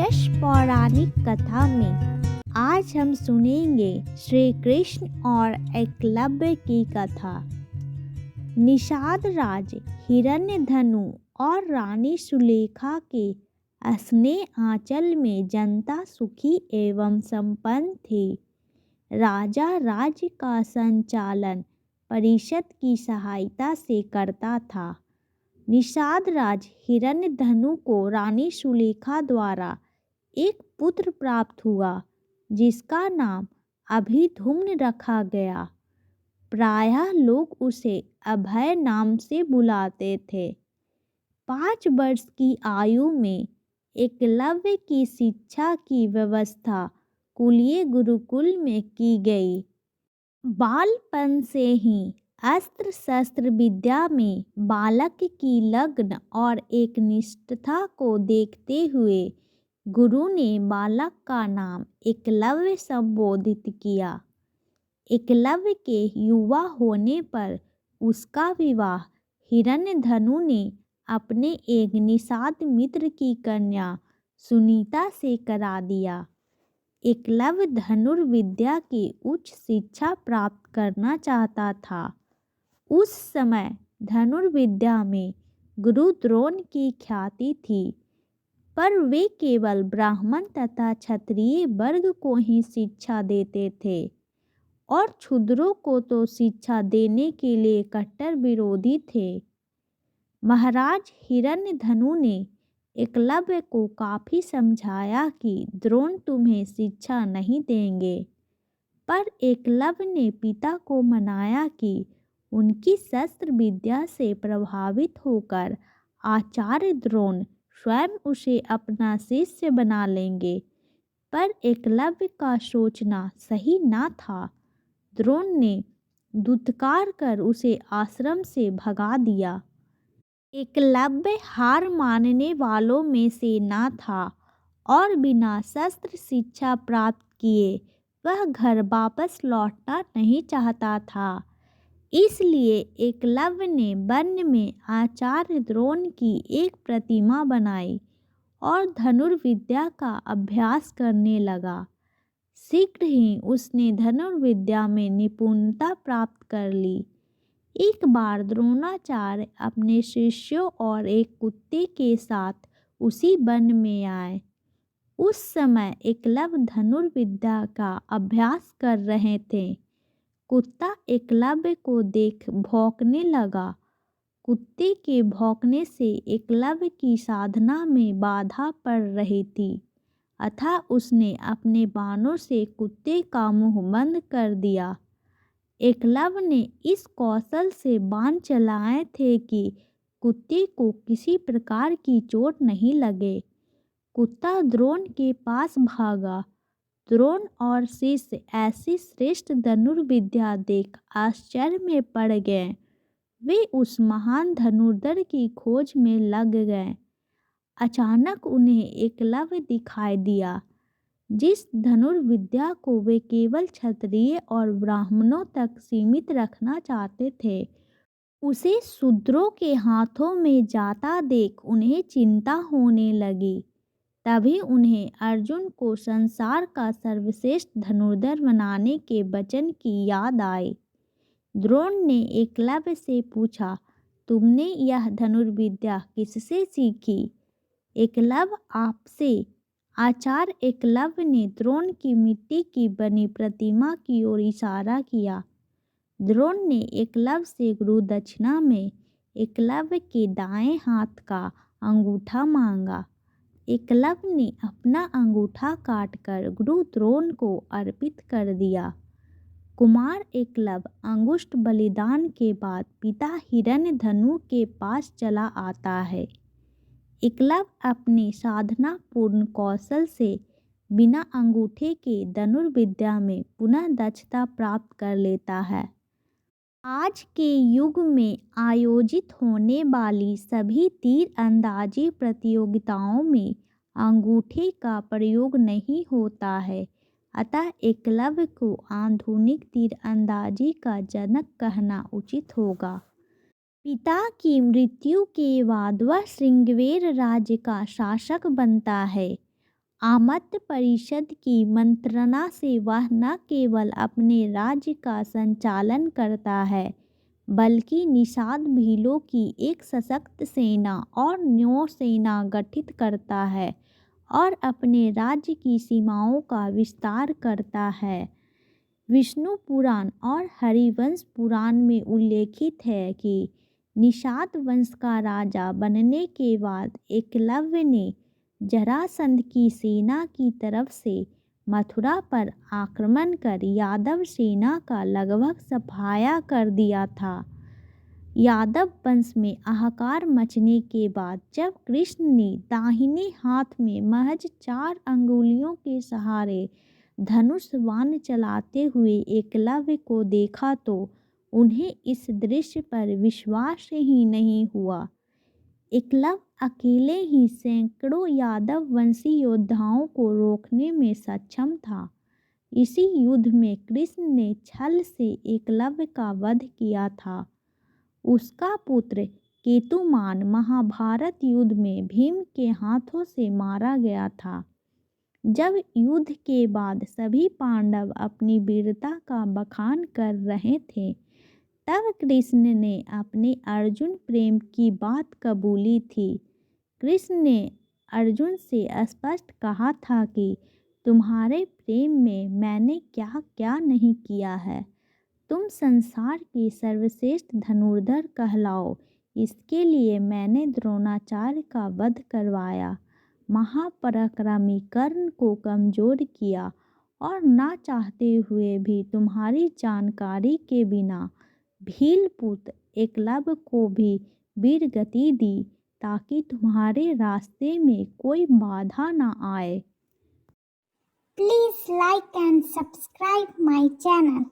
दिलचस्प पौराणिक कथा में आज हम सुनेंगे श्री कृष्ण और एकलव्य की कथा। निषाद राज हिरण्यधनु और रानी सुलेखा के स्नेह आंचल में जनता सुखी एवं संपन्न थी। राजा राज्य का संचालन परिषद की सहायता से करता था। निषाद राज हिरण्यधनु को रानी सुलेखा द्वारा एक पुत्र प्राप्त हुआ जिसका नाम अभिधुम्न रखा गया। प्रायः लोग उसे अभय नाम से बुलाते थे। 5 वर्ष की आयु में एकलव्य की शिक्षा की व्यवस्था कुलीय गुरुकुल में की गई। बालपन से ही अस्त्र शस्त्र विद्या में बालक की लगन और एकनिष्ठता को देखते हुए गुरु ने बालक का नाम एकलव्य संबोधित किया। एकलव्य के युवा होने पर उसका विवाह हिरण्यधनु ने अपने एक निषाद मित्र की कन्या सुनीता से करा दिया। एकलव्य धनुर्विद्या की उच्च शिक्षा प्राप्त करना चाहता था। उस समय धनुर्विद्या में गुरु द्रोण की ख्याति थी, पर वे केवल ब्राह्मण तथा क्षत्रिय वर्ग को ही शिक्षा देते थे और क्षुद्रों को तो शिक्षा देने के लिए कट्टर विरोधी थे। महाराज हिरण्यधनु ने एकलव्य को काफी समझाया कि द्रोण तुम्हें शिक्षा नहीं देंगे, पर एकलव्य ने पिता को मनाया कि उनकी शस्त्र विद्या से प्रभावित होकर आचार्य द्रोण स्वयं उसे अपना शिष्य बना लेंगे। पर एकलव्य का सोचना सही न था। द्रोण ने दुत्कार कर उसे आश्रम से भगा दिया। एकलव्य हार मानने वालों में से न था और बिना शस्त्र शिक्षा प्राप्त किए वह घर वापस लौटना नहीं चाहता था। इसलिए एकलव्य ने वन में आचार्य द्रोण की एक प्रतिमा बनाई और धनुर्विद्या का अभ्यास करने लगा। शीघ्र ही उसने धनुर्विद्या में निपुणता प्राप्त कर ली। एक बार द्रोणाचार्य अपने शिष्यों और एक कुत्ते के साथ उसी वन में आए। उस समय एकलव्य धनुर्विद्या का अभ्यास कर रहे थे। कुत्ता एकलव्य को देख भौंकने लगा। कुत्ते के भौंकने से एकलव्य की साधना में बाधा पड़ रही थी, अतः उसने अपने बाणों से कुत्ते का मुंह बंद कर दिया। एकलव्य ने इस कौशल से बाण चलाए थे कि कुत्ते को किसी प्रकार की चोट नहीं लगे। कुत्ता द्रोण के पास भागा। द्रोण और शिष्य ऐसी श्रेष्ठ धनुर्विद्या देख आश्चर्य में पड़ गए। वे उस महान धनुर्धर की खोज में लग गए। अचानक उन्हें एकलव्य दिखाई दिया, जिस धनुर्विद्या को वे केवल क्षत्रिय और ब्राह्मणों तक सीमित रखना चाहते थे, उसे शूद्रों के हाथों में जाता देख उन्हें चिंता होने लगी। तभी उन्हें अर्जुन को संसार का सर्वश्रेष्ठ धनुर्धर बनाने के वचन की याद आई। द्रोण ने एकलव्य से पूछा, तुमने यह धनुर्विद्या किससे सीखी? एकलव्य आपसे। आचार्य एकलव्य ने द्रोण की मिट्टी की बनी प्रतिमा की ओर इशारा किया। द्रोण ने एकलव्य से गुरु दक्षिणा में एकलव्य के दाएं हाथ का अंगूठा मांगा। एकलव्य ने अपना अंगूठा काटकर गुरु द्रोण को अर्पित कर दिया। कुमार एकलव्य अंगुष्ठ बलिदान के बाद पिता हिरण्यधनु के पास चला आता है। एकलव्य अपने साधना पूर्ण कौशल से बिना अंगूठे के धनुर्विद्या में पुनः दक्षता प्राप्त कर लेता है। आज के युग में आयोजित होने वाली सभी तीरंदाजी प्रतियोगिताओं में अंगूठे का प्रयोग नहीं होता है, अतः एकलव्य को आधुनिक तीरंदाजी का जनक कहना उचित होगा। पिता की मृत्यु के बाद वह श्रृंगवेर राज्य का शासक बनता है। आमत परिषद की मंत्रणा से वह न केवल अपने राज्य का संचालन करता है बल्कि निषाद भीलों की एक सशक्त सेना और नौसेना गठित करता है और अपने राज्य की सीमाओं का विस्तार करता है। विष्णु पुराण और हरिवंश पुराण में उल्लेखित है कि निषाद वंश का राजा बनने के बाद एकलव्य ने जरासंध की सेना की तरफ से मथुरा पर आक्रमण कर यादव सेना का लगभग सफाया कर दिया था। यादव वंश में हाहाकार मचने के बाद जब कृष्ण ने दाहिने हाथ में महज 4 अंगुलियों के सहारे धनुष बाण चलाते हुए एकलव्य को देखा तो उन्हें इस दृश्य पर विश्वास ही नहीं हुआ। एकलव्य अकेले ही सैकड़ों यादव वंशी योद्धाओं को रोकने में सक्षम था। इसी युद्ध में कृष्ण ने छल से एकलव्य का वध किया था। उसका पुत्र केतुमान महाभारत युद्ध में भीम के हाथों से मारा गया था। जब युद्ध के बाद सभी पांडव अपनी वीरता का बखान कर रहे थे तब कृष्ण ने अपने अर्जुन प्रेम की बात कबूली थी। कृष्ण ने अर्जुन से स्पष्ट कहा था कि तुम्हारे प्रेम में मैंने क्या क्या नहीं किया है। तुम संसार के सर्वश्रेष्ठ धनुर्धर कहलाओ, इसके लिए मैंने द्रोणाचार्य का वध करवाया, महापराक्रमी कर्ण को कमजोर किया और ना चाहते हुए भी तुम्हारी जानकारी के बिना भीलपुत्र एकलव्य को भी वीरगति दी ताकि तुम्हारे रास्ते में कोई बाधा ना आए। Please like and subscribe my channel.